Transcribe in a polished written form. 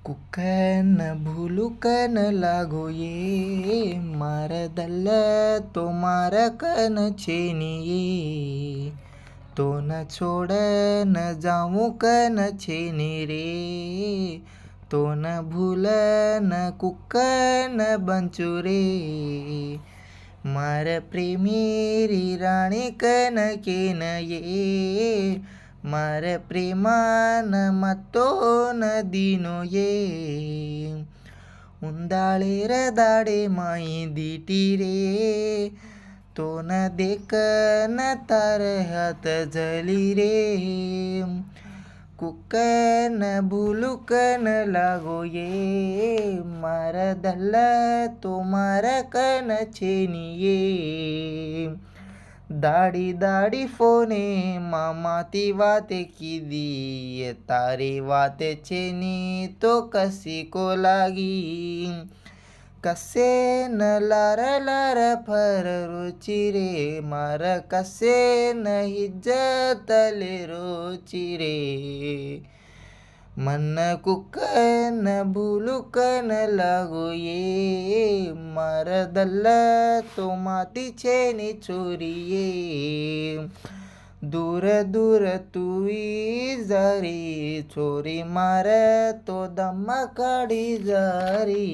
ಕುಕ್ಕನ ಭೂಲುಕನ लागोये मारदल्ल तो मारकन छेनिये तो न छोड न जाऊ कन छेनी रे तो न भूल न कुक्कन बंचुरे मार प्रेमी री राणी कन केन ये मार प्रेमान मत्तोन दिनो ये उंदाळे र दाडे माई दिटी रे तो न देक न तार हात झली रे कुक्कन भूलुकन लागो ये मार दल्ला तो मार कन छेनिये दाडी दाडी फोने मामा ती वाते की दी तारी वाते छेनी तो कसी को लागी कसे न लार लार फर रुचि रे मार कसे न हिज्जत ले रुचि रे मन कुक्कन भूलुकन लागो ये मार दल्ल तो माती छेनी छोरिये दूर दूर तुई जारी छोरी मार तो दम्मा काढी जारी